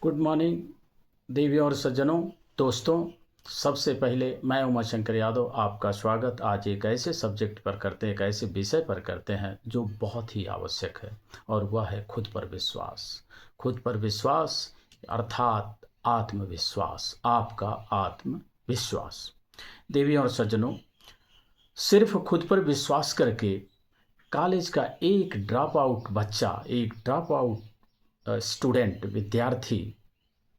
Good morning देवियों और सज्जनों, दोस्तों। सबसे पहले मैं उमाशंकर यादव आपका स्वागत आज एक ऐसे सब्जेक्ट पर करते हैं, एक ऐसे विषय पर करते हैं जो बहुत ही आवश्यक है, और वह है खुद पर विश्वास। खुद पर विश्वास अर्थात आत्मविश्वास, आपका आत्मविश्वास। देवियों और सज्जनों, सिर्फ खुद पर विश्वास करके कॉलेज का एक ड्रॉप आउट बच्चा, एक ड्रॉप आउट स्टूडेंट, विद्यार्थी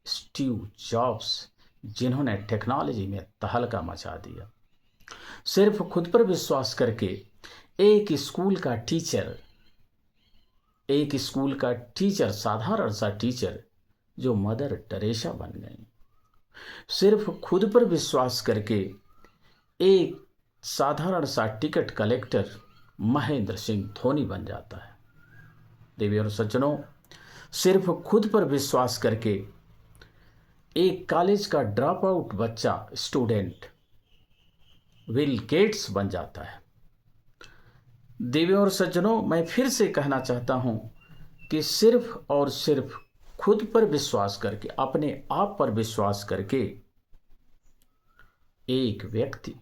स्टीव जॉब्स, जिन्होंने टेक्नोलॉजी में तहलका मचा दिया, सिर्फ खुद पर विश्वास करके एक स्कूल का टीचर, साधारण सा टीचर जो मदर टेरेसा बन गई। सिर्फ खुद पर विश्वास करके एक साधारण सा टिकट कलेक्टर महेंद्र सिंह धोनी बन जाता है। देवी और सज्जनों, सिर्फ खुद पर विश्वास करके एक कॉलेज का ड्रॉप आउट बच्चा, स्टूडेंट बिल गेट्स बन जाता है। देवियों और सज्जनों, मैं फिर से कहना चाहता हूं कि सिर्फ और सिर्फ खुद पर विश्वास करके, अपने आप पर विश्वास करके एक व्यक्ति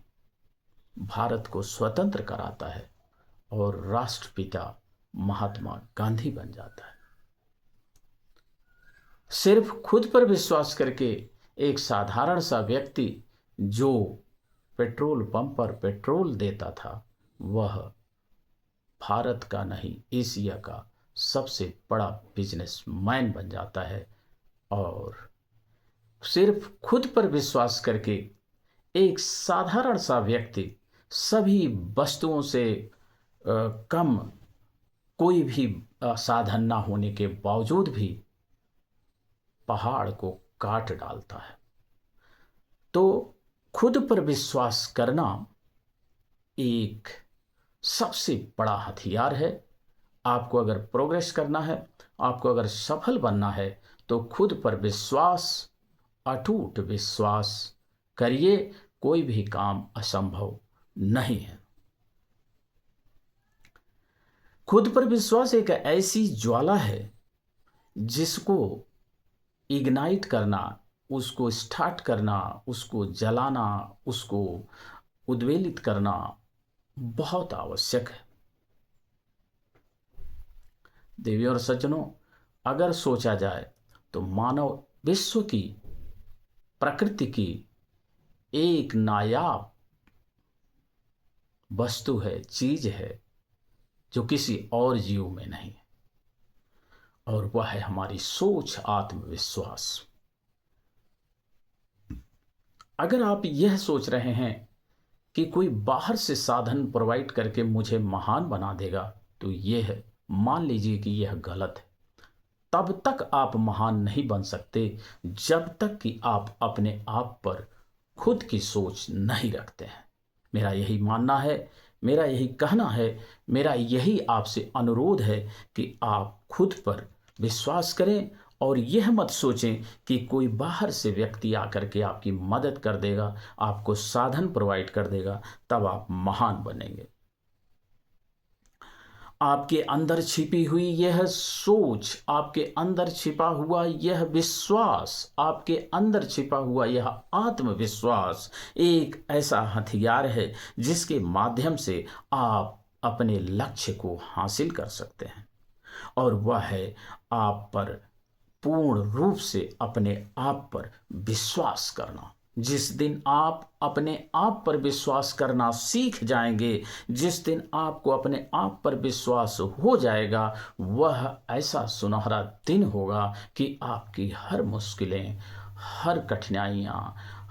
भारत को स्वतंत्र कराता है और राष्ट्रपिता महात्मा गांधी बन जाता है। सिर्फ खुद पर विश्वास करके एक साधारण सा व्यक्ति जो पेट्रोल पंप पर पेट्रोल देता था, वह भारत का नहीं, एशिया का सबसे बड़ा बिजनेसमैन बन जाता है। और सिर्फ खुद पर विश्वास करके एक साधारण सा व्यक्ति सभी वस्तुओं से कम, कोई भी साधन ना होने के बावजूद भी पहाड़ को काट डालता है। तो खुद पर विश्वास करना एक सबसे बड़ा हथियार है। आपको अगर प्रोग्रेस करना है, आपको अगर सफल बनना है, तो खुद पर विश्वास, अटूट विश्वास करिए। कोई भी काम असंभव नहीं है। खुद पर विश्वास एक ऐसी ज्वाला है जिसको इग्नाइट करना, उसको स्टार्ट करना, उसको जलाना, उसको उद्वेलित करना बहुत आवश्यक है। देवियों और सज्जनों, अगर सोचा जाए तो मानव विश्व की, प्रकृति की एक नायाब वस्तु है, चीज है, जो किसी और जीव में नहीं है, और वह है हमारी सोच, आत्मविश्वास। अगर आप यह सोच रहे हैं कि कोई बाहर से साधन प्रोवाइड करके मुझे महान बना देगा, तो यह मान लीजिए कि यह गलत है। तब तक आप महान नहीं बन सकते जब तक कि आप अपने आप पर खुद की सोच नहीं रखते हैं। मेरा यही मानना है, मेरा यही कहना है, मेरा यही आपसे अनुरोध है कि आप खुद पर विश्वास करें और यह मत सोचें कि कोई बाहर से व्यक्ति आकर के आपकी मदद कर देगा, आपको साधन प्रोवाइड कर देगा, तब आप महान बनेंगे। आपके अंदर छिपी हुई यह सोच, आपके अंदर छिपा हुआ यह विश्वास, आपके अंदर छिपा हुआ यह आत्मविश्वास एक ऐसा हथियार है जिसके माध्यम से आप अपने लक्ष्य को हासिल कर सकते हैं, और वह है आप पर पूर्ण रूप से अपने आप पर विश्वास करना। जिस दिन आप अपने आप पर विश्वास करना सीख जाएंगे, जिस दिन आपको अपने आप पर विश्वास हो जाएगा, वह ऐसा सुनहरा दिन होगा कि आपकी हर मुश्किलें, हर कठिनाइयां,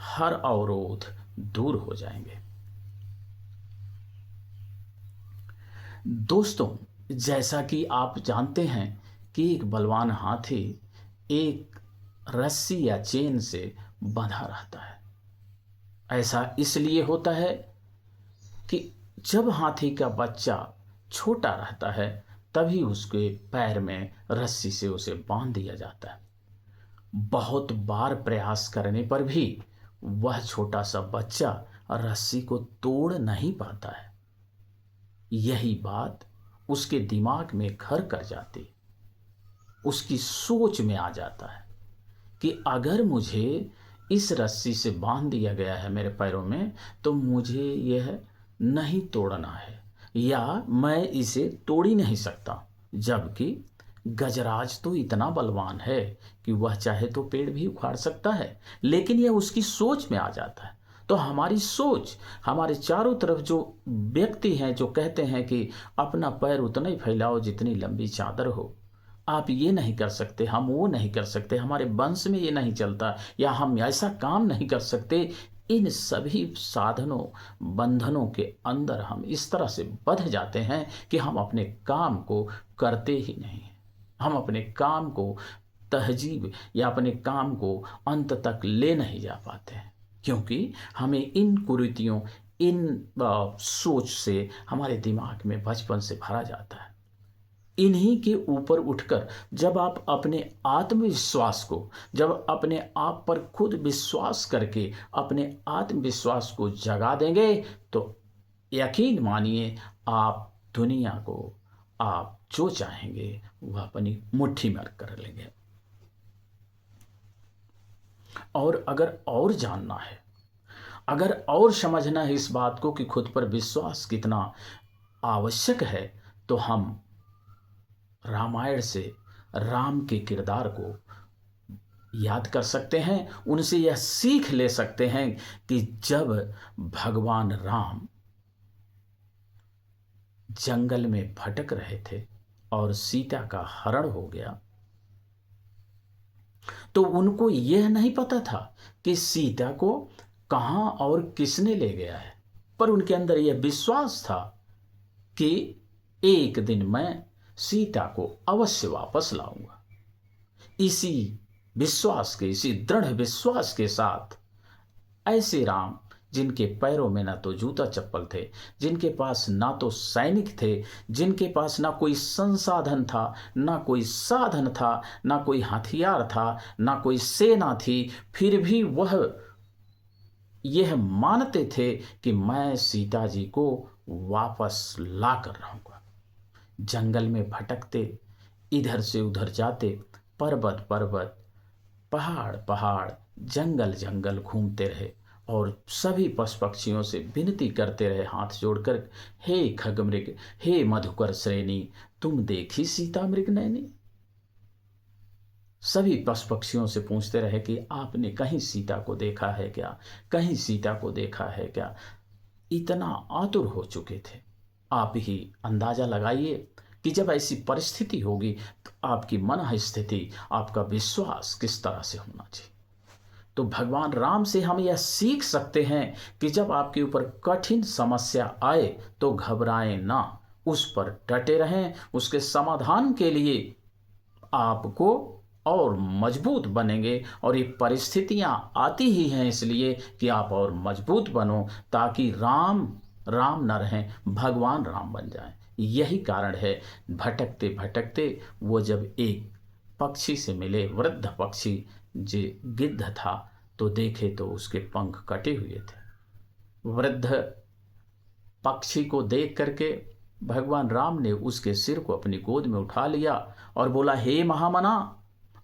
हर अवरोध दूर हो जाएंगे। दोस्तों, जैसा कि आप जानते हैं कि एक बलवान हाथी एक रस्सी या चेन से बंधा रहता है। ऐसा इसलिए होता है कि जब हाथी का बच्चा छोटा रहता है, तभी उसके पैर में रस्सी से उसे बांध दिया जाता है। बहुत बार प्रयास करने पर भी वह छोटा सा बच्चा रस्सी को तोड़ नहीं पाता है। यही बात उसके दिमाग में घर कर जाती, उसकी सोच में आ जाता है कि अगर मुझे इस रस्सी से बांध दिया गया है मेरे पैरों में, तो मुझे यह नहीं तोड़ना है, या मैं इसे तोड़ ही नहीं सकता। जबकि गजराज तो इतना बलवान है कि वह चाहे तो पेड़ भी उखाड़ सकता है, लेकिन यह उसकी सोच में आ जाता है। तो हमारी सोच, हमारे चारों तरफ जो व्यक्ति हैं जो कहते हैं कि अपना पैर उतना ही फैलाओ जितनी लंबी चादर हो, आप ये नहीं कर सकते, हम वो नहीं कर सकते, हमारे वंश में ये नहीं चलता, या हम ऐसा काम नहीं कर सकते, इन सभी साधनों बंधनों के अंदर हम इस तरह से बंध जाते हैं कि हम अपने काम को करते ही नहीं। हम अपने काम को तहजीब या अपने काम को अंत तक ले नहीं जा पाते हैं, क्योंकि हमें इन कुरीतियों, इन सोच से हमारे दिमाग में बचपन से भरा जाता है। इन्हीं के ऊपर उठकर जब आप अपने आत्मविश्वास को, जब अपने आप पर खुद विश्वास करके अपने आत्मविश्वास को जगा देंगे, तो यकीन मानिए आप दुनिया को, आप जो चाहेंगे वह अपनी मुट्ठी में कर लेंगे। और अगर और जानना है, अगर और समझना है इस बात को कि खुद पर विश्वास कितना आवश्यक है, तो हम रामायण से राम के किरदार को याद कर सकते हैं। उनसे यह सीख ले सकते हैं कि जब भगवान राम जंगल में भटक रहे थे और सीता का हरण हो गया, तो उनको यह नहीं पता था कि सीता को कहां और किसने ले गया है, पर उनके अंदर यह विश्वास था कि एक दिन मैं सीता को अवश्य वापस लाऊंगा। इसी विश्वास के, इसी दृढ़ विश्वास के साथ ऐसे राम, जिनके पैरों में ना तो जूता चप्पल थे, जिनके पास ना तो सैनिक थे, जिनके पास ना कोई संसाधन था, ना कोई साधन था, ना कोई हथियार था, ना कोई सेना थी, फिर भी वह यह मानते थे कि मैं सीता जी को वापस ला कर रहूंगा। जंगल में भटकते, इधर से उधर जाते, पर्वत पर्वत, पहाड़ पहाड़, जंगल जंगल घूमते रहे और सभी पशु पक्षियों से विनती करते रहे हाथ जोड़कर, हे खगमृग, हे मधुकर श्रेणी, तुम देखी सीता मृग नैनी। सभी पशु पक्षियों से पूछते रहे कि आपने कहीं सीता को देखा है क्या, कहीं सीता को देखा है क्या। इतना आतुर हो चुके थे। आप ही अंदाजा लगाइए कि जब ऐसी परिस्थिति होगी तो आपकी मन स्थिति, आपका विश्वास किस तरह से होना चाहिए। तो भगवान राम से हम यह सीख सकते हैं कि जब आपके ऊपर कठिन समस्या आए तो घबराएं ना, उस पर डटे रहें, उसके समाधान के लिए आपको और मजबूत बनेंगे। और ये परिस्थितियां आती ही हैं इसलिए कि आप और मजबूत बनो, ताकि राम राम न रहें, भगवान राम बन जाएं। यही कारण है भटकते भटकते वो जब एक पक्षी से मिले, वृद्ध पक्षी जो गिद्ध था, तो देखे तो उसके पंख कटे हुए थे। वृद्ध पक्षी को देख करके भगवान राम ने उसके सिर को अपनी गोद में उठा लिया और बोला, हे महामना,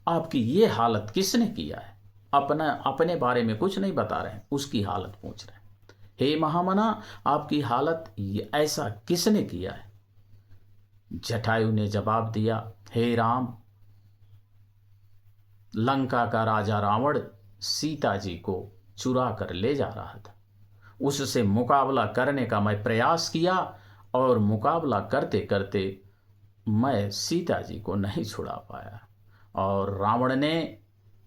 आपकी ये हालत किसने किया है। अपने बारे में कुछ नहीं बता रहे हैं, उसकी हालत पूछ रहे हैं। हे महामना, आपकी हालत ऐसा किसने किया है। जटायु ने जवाब दिया, हे राम, लंका का राजा रावण सीता जी को चुरा कर ले जा रहा था। उससे मुकाबला करने का मैं प्रयास किया और मुकाबला करते करते मैं सीता जी को नहीं छुड़ा पाया और रावण ने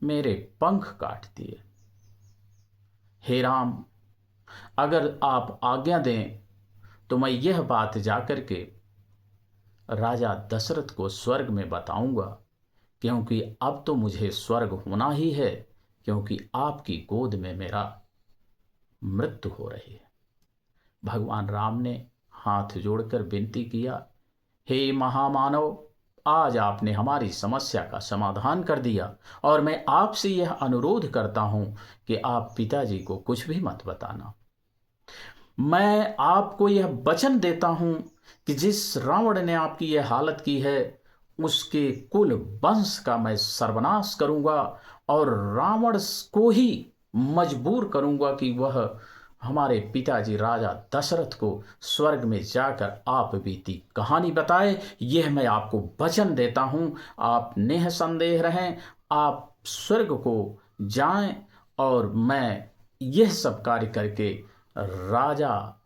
मेरे पंख काट दिए। हे राम, अगर आप आज्ञा दें तो मैं यह बात जाकर के राजा दशरथ को स्वर्ग में बताऊंगा, क्योंकि अब तो मुझे स्वर्ग होना ही है, क्योंकि आपकी गोद में मेरा मृत्यु हो रही है। भगवान राम ने हाथ जोड़कर विनती किया, हे महामानव, आज आपने हमारी समस्या का समाधान कर दिया और मैं आपसे यह अनुरोध करता हूं कि आप पिताजी को कुछ भी मत बताना। मैं आपको यह वचन देता हूं कि जिस रावण ने आपकी यह हालत की है, उसके कुल वंश का मैं सर्वनाश करूंगा और रावण को ही मजबूर करूंगा कि वह हमारे पिताजी राजा दशरथ को स्वर्ग में जाकर आप बीती कहानी बताए। यह मैं आपको वचन देता हूं, आप निःसंदेह रहें, आप स्वर्ग को जाएं और मैं यह सब कार्य करके राजा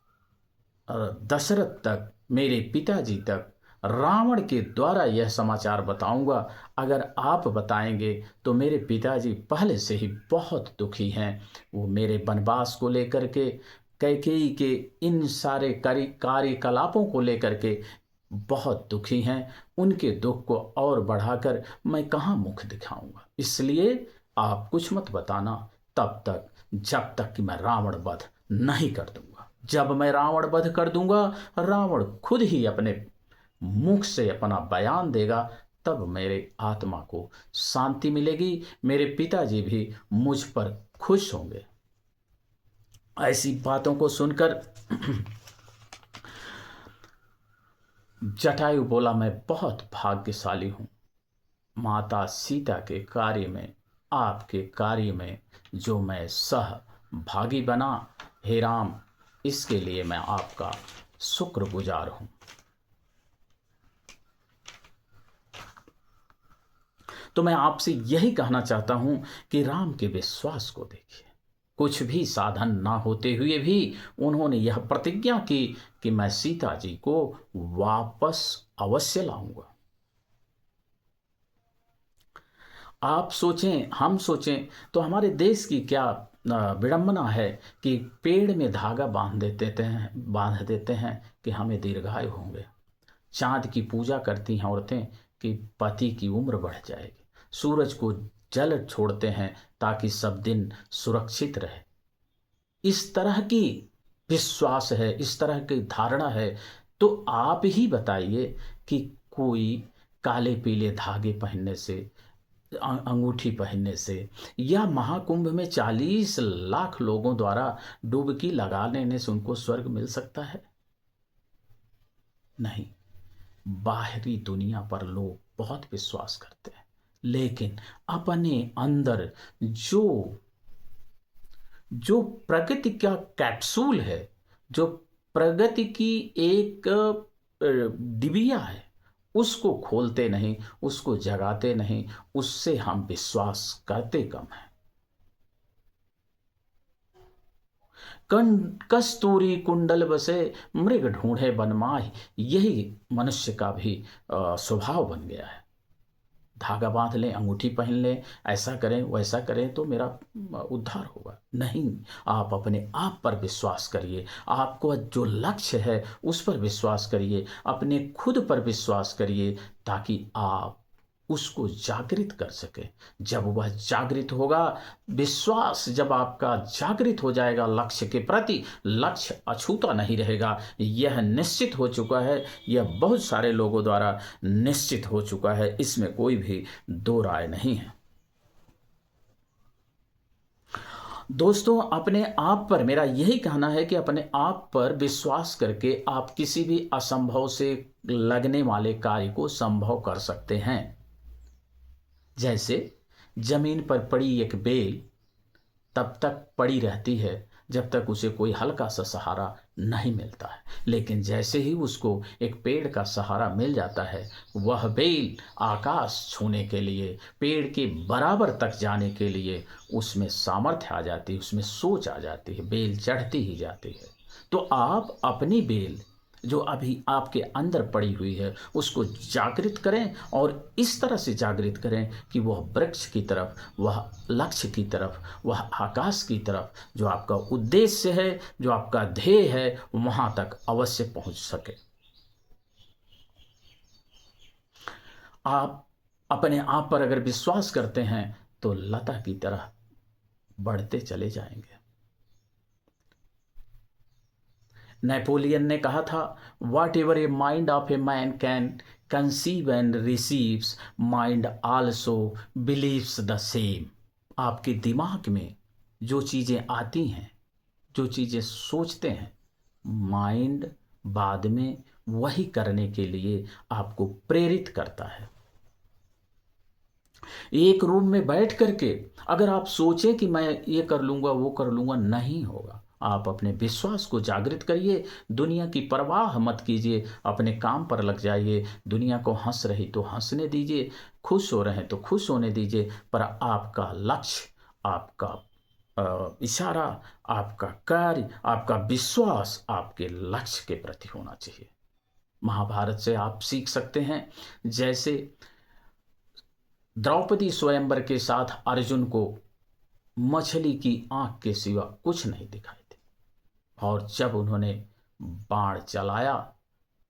दशरथ तक, मेरे पिताजी तक रावण के द्वारा यह समाचार बताऊंगा। अगर आप बताएंगे तो मेरे पिताजी पहले से ही बहुत दुखी हैं। वो मेरे वनवास को लेकर के, कैकेयी के इन सारे कार्यकलापों को लेकर के बहुत दुखी हैं। उनके दुख को और बढ़ाकर मैं कहाँ मुख दिखाऊंगा। इसलिए आप कुछ मत बताना तब तक, जब तक कि मैं रावण वध नहीं कर दूंगा। जब मैं रावण वध कर दूंगा, रावण खुद ही अपने मुख से अपना बयान देगा, तब मेरे आत्मा को शांति मिलेगी, मेरे पिताजी भी मुझ पर खुश होंगे। ऐसी बातों को सुनकर जटायु बोला, मैं बहुत भाग्यशाली हूं, माता सीता के कार्य में, आपके कार्य में जो मैं सहभागी बना, हे राम, इसके लिए मैं आपका शुक्रगुजार हूं। तो मैं आपसे यही कहना चाहता हूं कि राम के विश्वास को देखिए। कुछ भी साधन ना होते हुए भी उन्होंने यह प्रतिज्ञा की कि मैं सीता जी को वापस अवश्य लाऊंगा। आप सोचें, हम सोचें तो हमारे देश की क्या विडंबना है कि पेड़ में धागा बांध देते हैं कि हमें दीर्घायु होंगे। चांद की पूजा करती हैं औरतें कि पति की उम्र बढ़ जाएगी। सूरज को जल छोड़ते हैं ताकि सब दिन सुरक्षित रहे। इस तरह की विश्वास है, इस तरह की धारणा है। तो आप ही बताइए कि कोई काले पीले धागे पहनने से, अंगूठी पहनने से, या महाकुंभ में 40 लाख लोगों द्वारा डुबकी लगा लेने से उनको स्वर्ग मिल सकता है? नहीं। बाहरी दुनिया पर लोग बहुत विश्वास करते हैं, लेकिन अपने अंदर जो प्रगति का कैप्सूल है, जो प्रगति की एक डिबिया है, उसको खोलते नहीं, उसको जगाते नहीं, उससे हम विश्वास करते कम हैं। कस्तूरी कुंडल बसे मृग ढूंढे बनमाही, यही मनुष्य का भी स्वभाव बन गया है। धागा बांध लें, अंगूठी पहन लें, ऐसा करें वैसा करें तो मेरा उद्धार होगा। नहीं, आप अपने आप पर विश्वास करिए, आपको जो लक्ष्य है उस पर विश्वास करिए, अपने खुद पर विश्वास करिए, ताकि आप उसको जागृत कर सके। जब वह जागृत होगा, विश्वास जब आपका जागृत हो जाएगा लक्ष्य के प्रति, लक्ष्य अछूता नहीं रहेगा। यह निश्चित हो चुका है, यह बहुत सारे लोगों द्वारा निश्चित हो चुका है, इसमें कोई भी दो राय नहीं है। दोस्तों, अपने आप पर मेरा यही कहना है कि अपने आप पर विश्वास करके आप किसी भी असंभव से लगने वाले कार्य को संभव कर सकते हैं। जैसे जमीन पर पड़ी एक बेल तब तक पड़ी रहती है जब तक उसे कोई हल्का सा सहारा नहीं मिलता है, लेकिन जैसे ही उसको एक पेड़ का सहारा मिल जाता है, वह बेल आकाश छूने के लिए, पेड़ के बराबर तक जाने के लिए उसमें सामर्थ्य आ जाती है, उसमें सोच आ जाती है, बेल चढ़ती ही जाती है। तो आप अपनी बेल जो अभी आपके अंदर पड़ी हुई है उसको जागृत करें, और इस तरह से जागृत करें कि वह वृक्ष की तरफ, वह लक्ष्य की तरफ, वह आकाश की तरफ, जो आपका उद्देश्य है, जो आपका ध्येय है, वहां तक अवश्य पहुंच सके। आप अपने आप पर अगर विश्वास करते हैं तो लता की तरह बढ़ते चले जाएंगे। नेपोलियन ने कहा था, whatever a mind of a man can conceive and receives, mind also believes the same. आपके दिमाग में जो चीज़ें आती हैं, जो चीज़ें सोचते हैं, माइंड बाद में वही करने के लिए आपको प्रेरित करता है। एक रूम में बैठ करके अगर आप सोचें कि मैं ये कर लूँगा वो कर लूँगा, नहीं होगा। आप अपने विश्वास को जागृत करिए, दुनिया की परवाह मत कीजिए, अपने काम पर लग जाइए। दुनिया को हंस रही तो हंसने दीजिए, खुश हो रहे हैं तो खुश होने दीजिए, पर आपका लक्ष्य, आपका इशारा, आपका कार्य, आपका विश्वास आपके लक्ष्य के प्रति होना चाहिए। महाभारत से आप सीख सकते हैं, जैसे द्रौपदी स्वयंवर के साथ अर्जुन को मछली की आंख के सिवा कुछ नहीं दिखाई दी, और जब उन्होंने बाण चलाया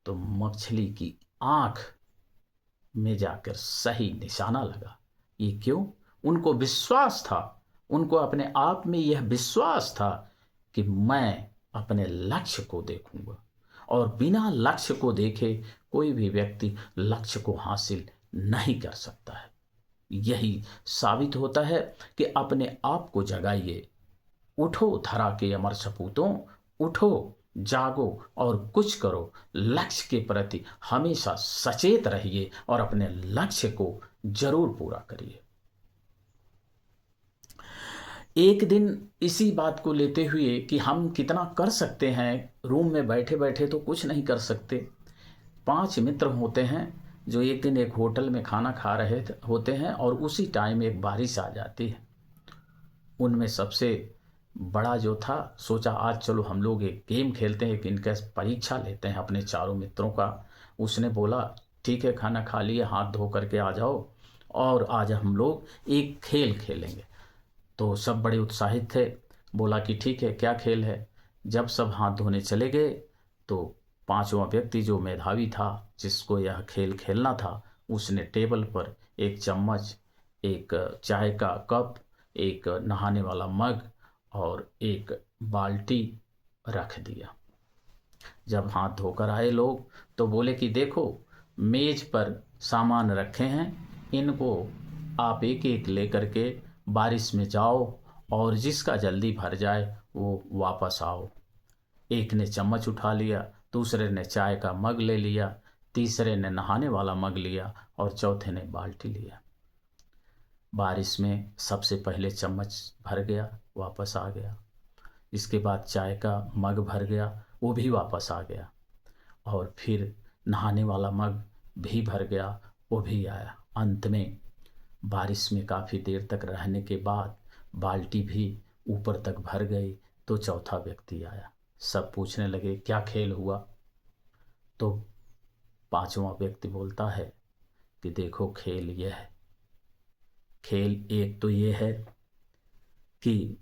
तो मछली की आंख में जाकर सही निशाना लगा। ये क्यों? उनको विश्वास था, उनको अपने आप में यह विश्वास था कि मैं अपने लक्ष्य को देखूंगा, और बिना लक्ष्य को देखे कोई भी व्यक्ति लक्ष्य को हासिल नहीं कर सकता है। यही साबित होता है कि अपने आप को जगाइए। उठो धरा के अमर सपूतों, उठो जागो और कुछ करो। लक्ष्य के प्रति हमेशा सचेत रहिए और अपने लक्ष्य को जरूर पूरा करिए। एक दिन इसी बात को लेते हुए कि हम कितना कर सकते हैं, रूम में बैठे बैठे तो कुछ नहीं कर सकते। 5 मित्र होते हैं जो एक दिन एक होटल में खाना खा रहे होते हैं, और उसी टाइम एक बारिश आ जाती है। उनमें सबसे बड़ा जो था सोचा आज चलो हम लोग एक गेम खेलते हैं, कि इनका परीक्षा लेते हैं अपने चारों मित्रों का। उसने बोला ठीक है, खाना खा लिए, हाथ धो करके आ जाओ और आज हम लोग एक खेल खेलेंगे। तो सब बड़े उत्साहित थे। बोला कि ठीक है, क्या खेल है? जब सब हाथ धोने चले गए तो 5वां व्यक्ति जो मेधावी था, जिसको यह खेल खेलना था, उसने टेबल पर एक चम्मच, एक चाय का कप, एक नहाने वाला मग और एक बाल्टी रख दिया। जब हाथ धोकर आए लोग तो बोले कि देखो मेज पर सामान रखे हैं, इनको आप एक एक लेकर के बारिश में जाओ, और जिसका जल्दी भर जाए वो वापस आओ। एक ने चम्मच उठा लिया, दूसरे ने चाय का मग ले लिया, तीसरे ने नहाने वाला मग लिया और चौथे ने बाल्टी लिया। बारिश में सबसे पहले चम्मच भर गया, वापस आ गया। इसके बाद चाय का मग भर गया, वो भी वापस आ गया, और फिर नहाने वाला मग भी भर गया, वो भी आया। अंत में बारिश में काफ़ी देर तक रहने के बाद बाल्टी भी ऊपर तक भर गई, तो चौथा व्यक्ति आया। सब पूछने लगे क्या खेल हुआ? तो 5वां व्यक्ति बोलता है कि देखो खेल यह है, खेल एक तो ये है कि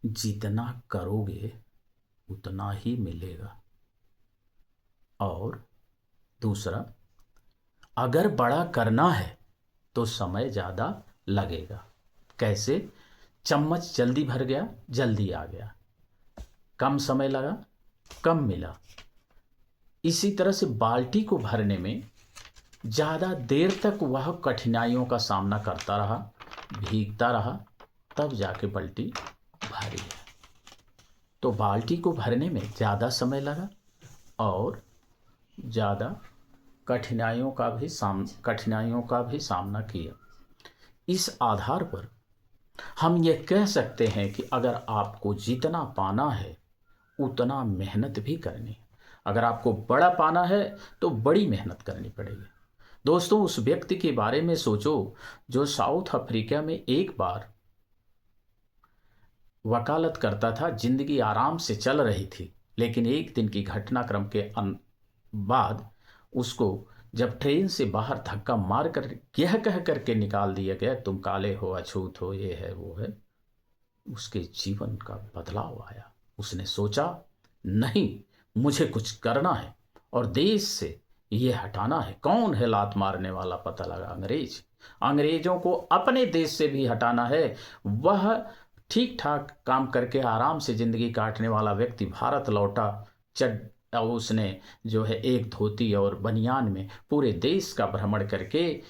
जितना करोगे उतना ही मिलेगा, और दूसरा अगर बड़ा करना है तो समय ज़्यादा लगेगा। कैसे? चम्मच जल्दी भर गया, जल्दी आ गया, कम समय लगा, कम मिला। इसी तरह से बाल्टी को भरने में ज़्यादा देर तक वह कठिनाइयों का सामना करता रहा, भीगता रहा, तब जाके बाल्टी भरी है। तो बाल्टी को भरने में ज़्यादा समय लगा और ज़्यादा कठिनाइयों का भी सामना किया। इस आधार पर हम ये कह सकते हैं कि अगर आपको जितना पाना है उतना मेहनत भी करनी है। अगर आपको बड़ा पाना है तो बड़ी मेहनत करनी पड़ेगी। दोस्तों, उस व्यक्ति के बारे में सोचो जो साउथ अफ्रीका में एक बार वकालत करता था, जिंदगी आराम से चल रही थी, लेकिन एक दिन की घटनाक्रम के बाद उसको जब ट्रेन से बाहर धक्का मार कर यह कह करके निकाल दिया गया तुम काले हो, अछूत हो, ये है वो है, उसके जीवन का बदलाव आया। उसने सोचा नहीं, मुझे कुछ करना है और देश से ये हटाना है। कौन है लात मारने वाला? पता लगा, अंग्रेज। अंग्रेजों को अपने देश से भी हटाना है। वह ठीक ठाक काम करके आराम से जिंदगी काटने वाला व्यक्ति भारत लौटा, उसने जो है एक धोती और बनियान में पूरे देश का भ्रमण करके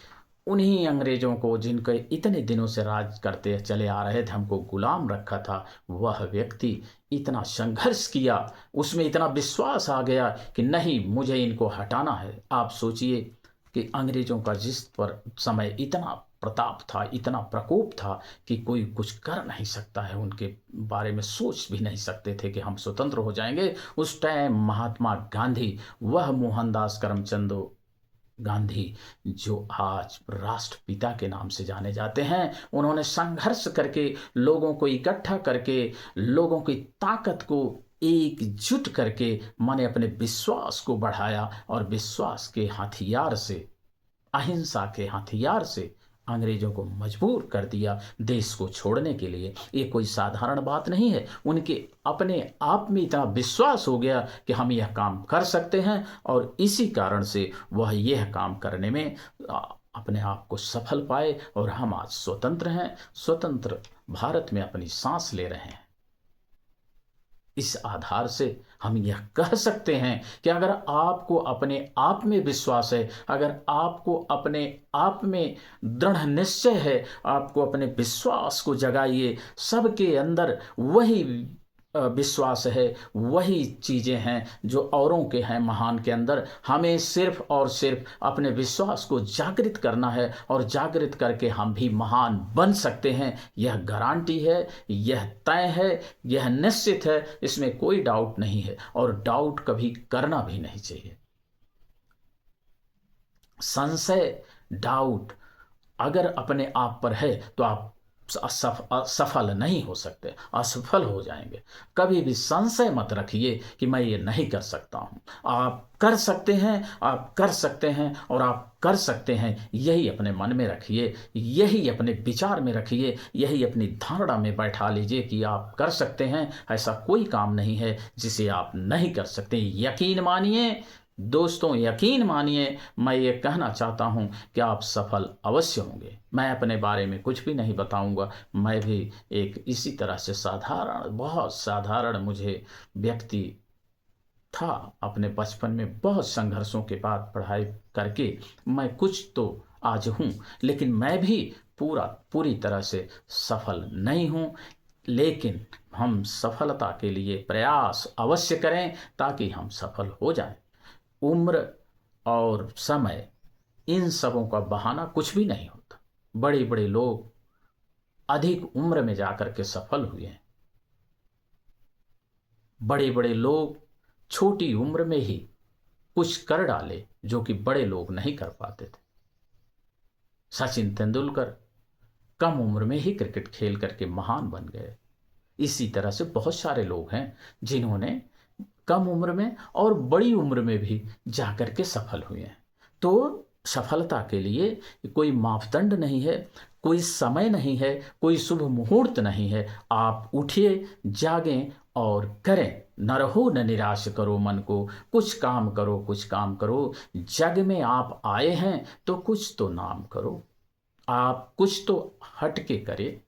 उन्हीं अंग्रेजों को, जिनके इतने दिनों से राज करते चले आ रहे थे, हमको गुलाम रखा था, वह व्यक्ति इतना संघर्ष किया, उसमें इतना विश्वास आ गया कि नहीं, मुझे इनको हटाना है। आप सोचिए कि अंग्रेजों का जिस पर समय इतना प्रताप था, इतना प्रकोप था कि कोई कुछ कर नहीं सकता है, उनके बारे में सोच भी नहीं सकते थे कि हम स्वतंत्र हो जाएंगे। उस टाइम महात्मा गांधी, वह मोहनदास करमचंद गांधी जो आज राष्ट्रपिता के नाम से जाने जाते हैं, उन्होंने संघर्ष करके, लोगों को इकट्ठा करके, लोगों की ताकत को एकजुट करके माने अपने विश्वास को बढ़ाया और विश्वास के हथियार से, अहिंसा के हथियार से अंग्रेजों को मजबूर कर दिया देश को छोड़ने के लिए। ये कोई साधारण बात नहीं है। उनके अपने आप में इतना विश्वास हो गया कि हम यह काम कर सकते हैं और इसी कारण से वह यह काम करने में अपने आप को सफल पाए और हम आज स्वतंत्र हैं, स्वतंत्र भारत में अपनी सांस ले रहे हैं। इस आधार से हम यह कह सकते हैं कि अगर आपको अपने आप में विश्वास है, अगर आपको अपने आप में दृढ़ निश्चय है, आपको अपने विश्वास को जगाइए। सबके अंदर वही विश्वास है, वही चीज़ें हैं जो औरों के हैं महान के अंदर। हमें सिर्फ और सिर्फ अपने विश्वास को जागृत करना है और जागृत करके हम भी महान बन सकते हैं। यह गारंटी है, यह तय है, यह निश्चित है, इसमें कोई डाउट नहीं है और डाउट कभी करना भी नहीं चाहिए। संशय, डाउट अगर अपने आप पर है तो आप सफल नहीं हो सकते, असफल हो जाएंगे। कभी भी संशय मत रखिए कि मैं ये नहीं कर सकता हूं। आप कर सकते हैं, आप कर सकते हैं और आप कर सकते हैं। यही अपने मन में रखिए, यही अपने विचार में रखिए, यही अपनी धारणा में बैठा लीजिए कि आप कर सकते हैं। ऐसा कोई काम नहीं है जिसे आप नहीं कर सकते। यकीन मानिए दोस्तों, यकीन मानिए, मैं ये कहना चाहता हूँ कि आप सफल अवश्य होंगे। मैं अपने बारे में कुछ भी नहीं बताऊँगा। मैं भी एक इसी तरह से साधारण, बहुत साधारण मुझे व्यक्ति था। अपने बचपन में बहुत संघर्षों के बाद पढ़ाई करके मैं कुछ तो आज हूँ, लेकिन मैं भी पूरी तरह से सफल नहीं हूँ। लेकिन हम सफलता के लिए प्रयास अवश्य करें ताकि हम सफल हो जाएं। उम्र और समय, इन सबों का बहाना कुछ भी नहीं होता। बड़े बड़े लोग अधिक उम्र में जाकर के सफल हुए हैं। बड़े बड़े लोग छोटी उम्र में ही कुछ कर डाले जो कि बड़े लोग नहीं कर पाते थे। सचिन तेंदुलकर कम उम्र में ही क्रिकेट खेल करके महान बन गए। इसी तरह से बहुत सारे लोग हैं जिन्होंने कम उम्र में और बड़ी उम्र में भी जाकर के सफल हुए हैं। तो सफलता के लिए कोई मापदंड नहीं है, कोई समय नहीं है, कोई शुभ मुहूर्त नहीं है। आप उठिए, जागें और करें। न रहो न निराश करो मन को, कुछ काम करो, कुछ काम करो। जग में आप आए हैं तो कुछ तो नाम करो, आप कुछ तो हटके करें।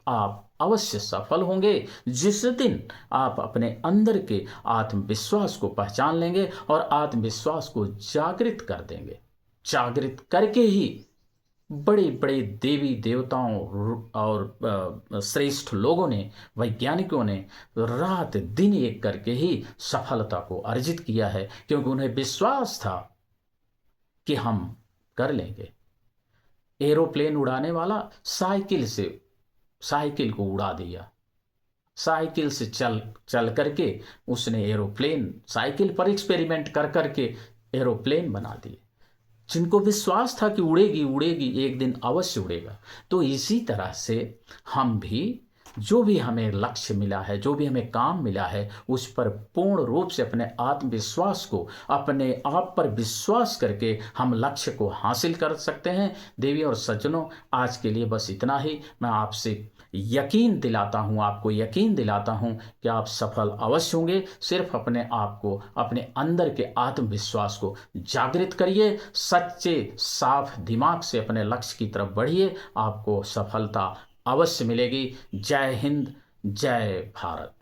आप अवश्य सफल होंगे जिस दिन आप अपने अंदर के आत्मविश्वास को पहचान लेंगे और आत्मविश्वास को जागृत कर देंगे। जागृत करके ही बड़े बड़े देवी देवताओं और श्रेष्ठ लोगों ने, वैज्ञानिकों ने रात दिन एक करके ही सफलता को अर्जित किया है, क्योंकि उन्हें विश्वास था कि हम कर लेंगे। एरोप्लेन उड़ाने वाला साइकिल को उड़ा दिया। साइकिल से चल करके उसने एरोप्लेन, साइकिल पर एक्सपेरिमेंट कर करके एरोप्लेन बना दिए। जिनको विश्वास था कि उड़ेगी उड़ेगी, एक दिन अवश्य उड़ेगा। तो इसी तरह से हम भी, जो भी हमें लक्ष्य मिला है, जो भी हमें काम मिला है, उस पर पूर्ण रूप से अपने आत्मविश्वास को, अपने आप पर विश्वास करके हम लक्ष्य को हासिल कर सकते हैं। देवी और सज्जनों, आज के लिए बस इतना ही। मैं आपसे यकीन दिलाता हूँ, आपको यकीन दिलाता हूँ कि आप सफल अवश्य होंगे। सिर्फ अपने आप को, अपने अंदर के आत्मविश्वास को जागृत करिए, सच्चे साफ दिमाग से अपने लक्ष्य की तरफ बढ़िए, आपको सफलता अवश्य मिलेगी। जय हिंद, जय भारत।